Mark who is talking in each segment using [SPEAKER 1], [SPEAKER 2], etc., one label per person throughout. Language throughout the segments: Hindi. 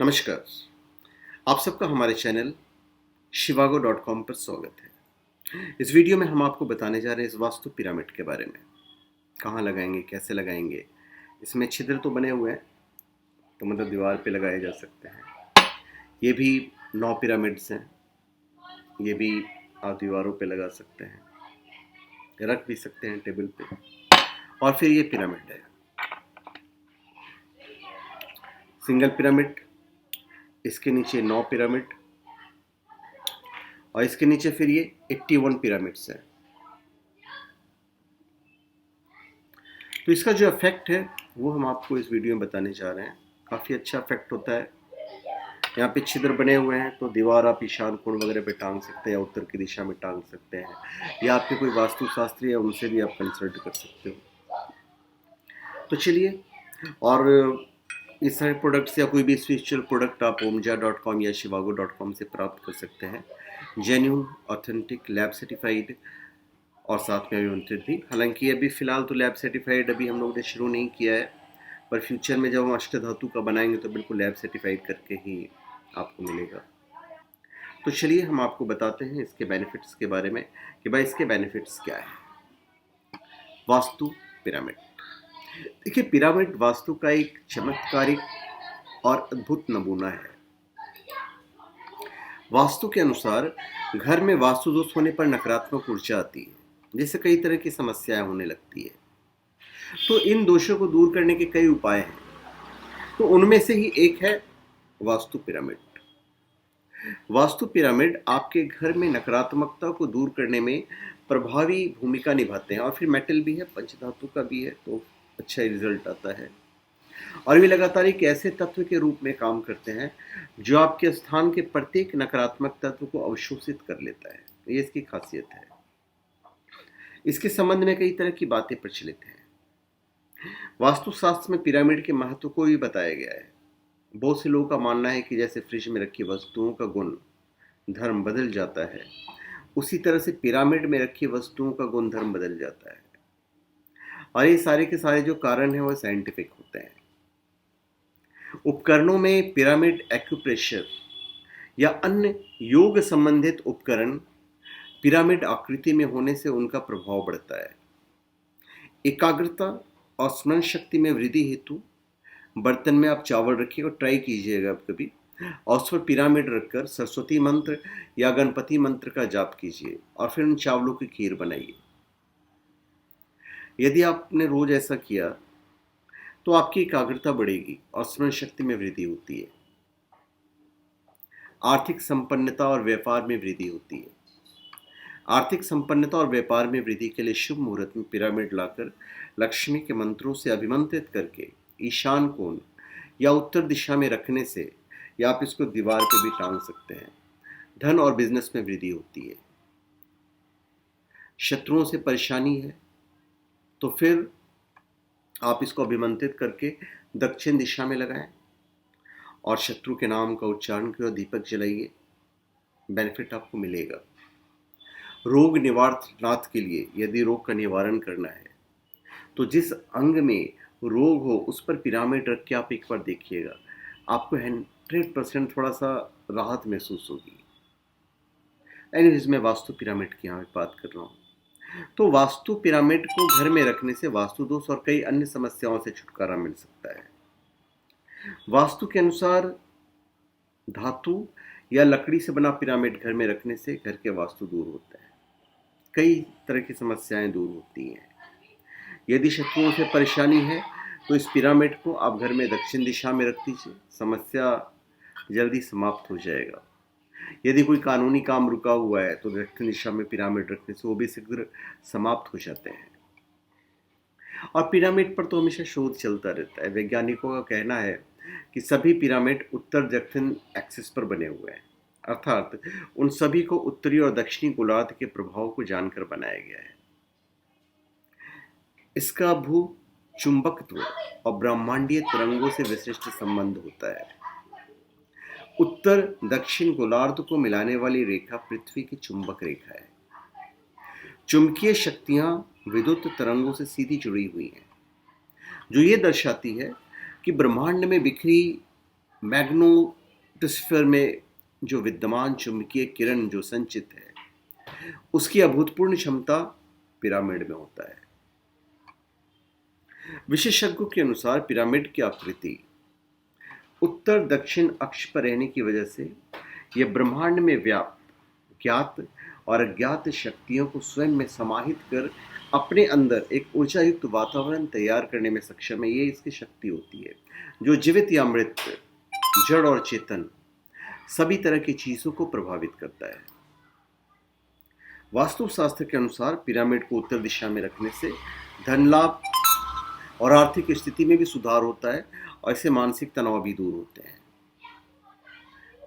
[SPEAKER 1] नमस्कार। आप सबका हमारे चैनल shivago.com पर स्वागत है। इस वीडियो में हम आपको बताने जा रहे हैं इस वास्तु पिरामिड के बारे में। कहाँ लगाएंगे, कैसे लगाएंगे। इसमें छिद्र तो बने हुए हैं, तो मतलब दीवार पे लगाए जा सकते हैं। ये भी 9 पिरामिड्स हैं, ये भी आप दीवारों पे लगा सकते हैं, रख भी सकते हैं टेबल पे। और फिर ये पिरामिड है, सिंगल पिरामिड, इसके नीचे 9 पिरामिड और इसके नीचे फिर ये 81 पिरामिड्स हैं। तो इसका जो इफेक्ट है वो हम आपको इस वीडियो में बताने जा रहे हैं। काफ़ी अच्छा इफेक्ट होता है। यहाँ पे छिद्र बने हुए हैं, तो दीवार आप ईशान कोण वगैरह पे टांग सकते हैं या उत्तर की दिशा में टांग सकते हैं, या आपके कोई वास्तुशास्त्री है उनसे भी आप कंसल्ट कर सकते हो। तो चलिए, और इस सारे प्रोडक्ट्स या कोई भी स्पिरिचुअल प्रोडक्ट आप omja.com या shivago.com से प्राप्त कर सकते हैं। जेन्यून, ऑथेंटिक, लैब सर्टिफाइड और साथ में अभिमंत्रित भी। हालांकि अभी फ़िलहाल तो लैब सर्टिफाइड अभी हम लोगों ने शुरू नहीं किया है, पर फ्यूचर में जब हम अष्टधातु का बनाएंगे तो बिल्कुल लैब सर्टिफाइड करके ही आपको मिलेगा। तो चलिए हम आपको बताते हैं इसके बेनिफिट्स के बारे में कि भाई इसके बेनिफिट्स क्या है। वास्तु पिरामिड। देखिए, पिरामिड वास्तु का एक चमत्कारिक और अद्भुत नमूना है। वास्तु के अनुसार घर में वास्तु दोष होने पर नकारात्मक ऊर्जा आती है, जिससे कई तरह की समस्याएं होने लगती है। तो इन दोषों को दूर करने के कई उपाय हैं। तो उनमें से ही एक है वास्तु पिरामिड। वास्तु पिरामिड आपके घर में नकारात्मकता को दूर करने में प्रभावी भूमिका निभाते हैं। और फिर मेटल भी है, पंचधातु का भी है, तो अच्छा रिजल्ट आता है। और वे लगातार एक ऐसे तत्व के रूप में काम करते हैं जो आपके स्थान के प्रत्येक नकारात्मक तत्व को अवशोषित कर लेता है। ये इसकी खासियत है। इसके संबंध में कई तरह की बातें प्रचलित हैं। वास्तुशास्त्र में पिरामिड के महत्व को भी बताया गया है। बहुत से लोगों का मानना है कि जैसे फ्रिज में रखी वस्तुओं का गुण धर्म बदल जाता है, उसी तरह से पिरामिड में रखी वस्तुओं का गुण धर्म बदल जाता है। और ये सारे के सारे जो कारण हैं वो साइंटिफिक होते हैं। उपकरणों में पिरामिड, एक्यूप्रेशर या अन्य योग संबंधित उपकरण पिरामिड आकृति में होने से उनका प्रभाव बढ़ता है। एकाग्रता और स्मरण शक्ति में वृद्धि हेतु बर्तन में आप चावल रखिए और ट्राई कीजिएगा आप कभी, और उस पर पिरामिड रखकर सरस्वती मंत्र या गणपति मंत्र का जाप कीजिए और फिर उन चावलों की खीर बनाइए। यदि आपने रोज ऐसा किया तो आपकी एकाग्रता बढ़ेगी और स्मरण शक्ति में वृद्धि होती है। आर्थिक संपन्नता और व्यापार में वृद्धि होती है। आर्थिक संपन्नता और व्यापार में वृद्धि के लिए शुभ मुहूर्त में पिरामिड लाकर लक्ष्मी के मंत्रों से अभिमंत्रित करके ईशान कोण या उत्तर दिशा में रखने से, या आप इसको दीवार पर भी टांग सकते हैं, धन और बिजनेस में वृद्धि होती है। शत्रुओं से परेशानी है तो फिर आप इसको अभिमंत्रित करके दक्षिण दिशा में लगाएं और शत्रु के नाम का उच्चारण करें और दीपक जलाइए। बेनिफिट आपको मिलेगा। रोग निवारणार्थ के लिए यदि रोग का निवारण करना है तो जिस अंग में रोग हो उस पर पिरामिड रख के आप एक बार देखिएगा, आपको 100% थोड़ा सा राहत महसूस होगी। एनीवेज, मैं वास्तु पिरामिड की यहाँ बात कर रहा हूँ। तो वास्तु पिरामिड को घर में रखने से वास्तु दोष और कई अन्य समस्याओं से छुटकारा मिल सकता है। वास्तु के अनुसार धातु या लकड़ी से बना पिरामिड घर में रखने से घर के वास्तु दूर होता है, कई तरह की समस्याएं दूर होती हैं। यदि शत्रुओं से परेशानी है तो इस पिरामिड को आप घर में दक्षिण दिशा में रख दीजिए, समस्या जल्दी समाप्त हो जाएगा। यदि कोई कानूनी काम रुका हुआ है तो दक्षिण दिशा में पिरामिड रखने से वो भी शीघ्र समाप्त हो जाते हैं। और पिरामिड पर तो हमेशा शोध चलता रहता है। वैज्ञानिकों का कहना है कि सभी पिरामिड उत्तर दक्षिण एक्सिस पर बने हुए हैं, अर्थात उन सभी को उत्तरी और दक्षिणी गोलार्ध के प्रभाव को जानकर बनाया गया है। इसका भू चुंबकत्व और ब्रह्मांडीय तरंगों से विशिष्ट संबंध होता है। उत्तर दक्षिण गोलार्ध को मिलाने वाली रेखा पृथ्वी की चुंबक रेखा है। चुंबकीय शक्तियां विद्युत तरंगों से सीधी जुड़ी हुई हैं, जो ये दर्शाती है कि ब्रह्मांड में बिखरी मैग्नेटोस्फीयर में जो विद्यमान चुंबकीय किरण जो संचित है, उसकी अभूतपूर्व क्षमता पिरामिड में होता है। विशेषज्ञों के अनुसार पिरामिड की आकृति उत्तर दक्षिण अक्ष पर रहने की वजह से यह ब्रह्मांड में व्याप्त ज्ञात और अज्ञात शक्तियों को स्वयं में समाहित कर अपने अंदर एक ऊर्जा युक्त वातावरण तैयार करने में सक्षम है। ये इसकी शक्ति होती है जो जीवित या मृत, जड़ और चेतन सभी तरह की चीजों को प्रभावित करता है। वास्तुशास्त्र के अनुसार पिरामिड को उत्तर दिशा में रखने से धन लाभ और आर्थिक स्थिति में भी सुधार होता है और इससे मानसिक तनाव भी दूर होते हैं।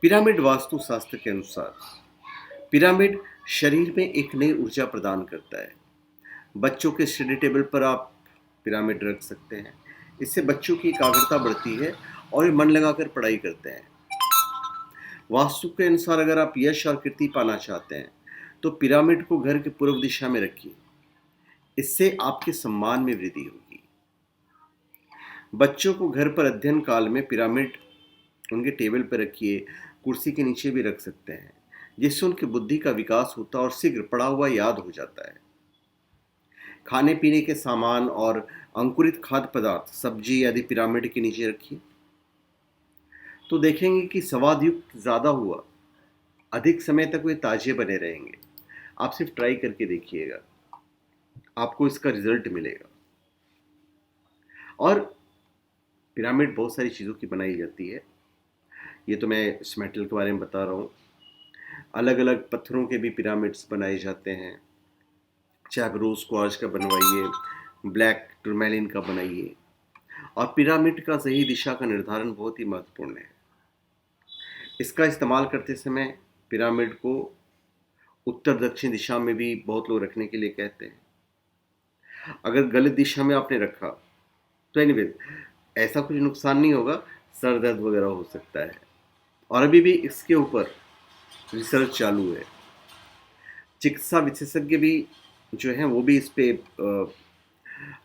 [SPEAKER 1] पिरामिड वास्तुशास्त्र के अनुसार पिरामिड शरीर में एक नई ऊर्जा प्रदान करता है। बच्चों के स्टडी टेबल पर आप पिरामिड रख सकते हैं। इससे बच्चों की एकाग्रता बढ़ती है और वे मन लगाकर पढ़ाई करते हैं। वास्तु के अनुसार अगर आप यश और कीर्ति पाना चाहते हैं तो पिरामिड को घर के पूर्व दिशा में रखिए। इससे आपके सम्मान में वृद्धि होगी। बच्चों को घर पर अध्ययन काल में पिरामिड उनके टेबल पर रखिए, कुर्सी के नीचे भी रख सकते हैं, जिससे उनकी बुद्धि का विकास होता है और शीघ्र पढ़ा हुआ याद हो जाता है। खाने पीने के सामान और अंकुरित खाद्य पदार्थ, सब्जी आदि पिरामिड के नीचे रखिए तो देखेंगे कि स्वाद युक्त ज़्यादा हुआ, अधिक समय तक वे ताजे बने रहेंगे। आप सिर्फ ट्राई करके देखिएगा, आपको इसका रिजल्ट मिलेगा। और पिरामिड बहुत सारी चीज़ों की बनाई जाती है। ये तो मैं इस मेटल के बारे में बता रहा हूँ। अलग अलग पत्थरों के भी पिरामिड्स बनाए जाते हैं। चाहे आप रोज क्वार्ट्ज का बनवाइए, ब्लैक टूरमैलिन का बनाइए। और पिरामिड का सही दिशा का निर्धारण बहुत ही महत्वपूर्ण है। इसका इस्तेमाल करते समय पिरामिड को उत्तर दक्षिण दिशा में भी बहुत लोग रखने के लिए कहते हैं। अगर गलत दिशा में आपने रखा तो एनीवे ऐसा कुछ नुकसान नहीं होगा, सर दर्द वगैरह हो सकता है। और अभी भी इसके ऊपर रिसर्च चालू है। चिकित्सा विशेषज्ञ भी जो हैं वो भी इस पे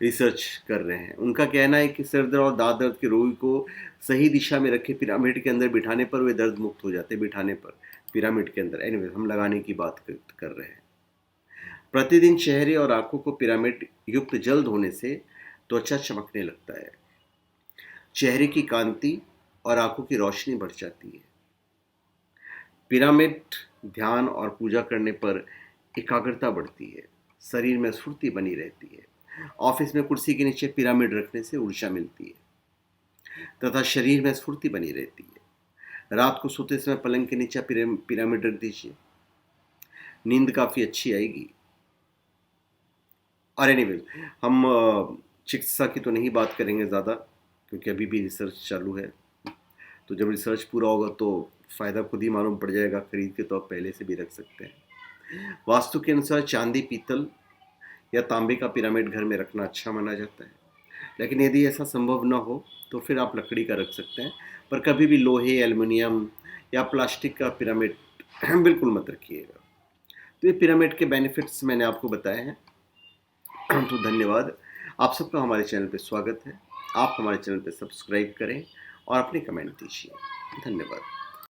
[SPEAKER 1] रिसर्च कर रहे हैं। उनका कहना है कि सर दर्द और दांत दर्द के रोगी को सही दिशा में रखे पिरामिड के अंदर बिठाने पर वे दर्द मुक्त हो जाते हैं। बिठाने पर पिरामिड के अंदर, एनीवे हम लगाने की बात कर रहे हैं। प्रतिदिन चेहरे और आंखों को पिरामिड युक्त जल धोने से त्वचा चमकने लगता है, चेहरे की कांति और आंखों की रोशनी बढ़ जाती है। पिरामिड ध्यान और पूजा करने पर एकाग्रता बढ़ती है, शरीर में स्फूर्ति बनी रहती है। ऑफिस में कुर्सी के नीचे पिरामिड रखने से ऊर्जा मिलती है तथा शरीर में स्फूर्ति बनी रहती है। रात को सोते समय पलंग के नीचे पिरामिड रख दीजिए, नींद काफ़ी अच्छी आएगी। और एनीवे हम चिकित्सा की तो नहीं बात करेंगे ज़्यादा, क्योंकि अभी भी रिसर्च चालू है। तो जब रिसर्च पूरा होगा तो फ़ायदा खुद ही मालूम पड़ जाएगा। खरीद के तो आप पहले से भी रख सकते हैं। वास्तु के अनुसार चांदी, पीतल या तांबे का पिरामिड घर में रखना अच्छा माना जाता है। लेकिन यदि ऐसा संभव न हो तो फिर आप लकड़ी का रख सकते हैं, पर कभी भी लोहे, एल्युमिनियम या प्लास्टिक का पिरामिड बिल्कुल मत रखिएगा। तो ये पिरामिड के बेनिफिट्स मैंने आपको बताए हैं। तो धन्यवाद। आप सबका हमारे चैनल पे स्वागत है। आप हमारे चैनल पे सब्सक्राइब करें और अपने कमेंट दीजिए। धन्यवाद।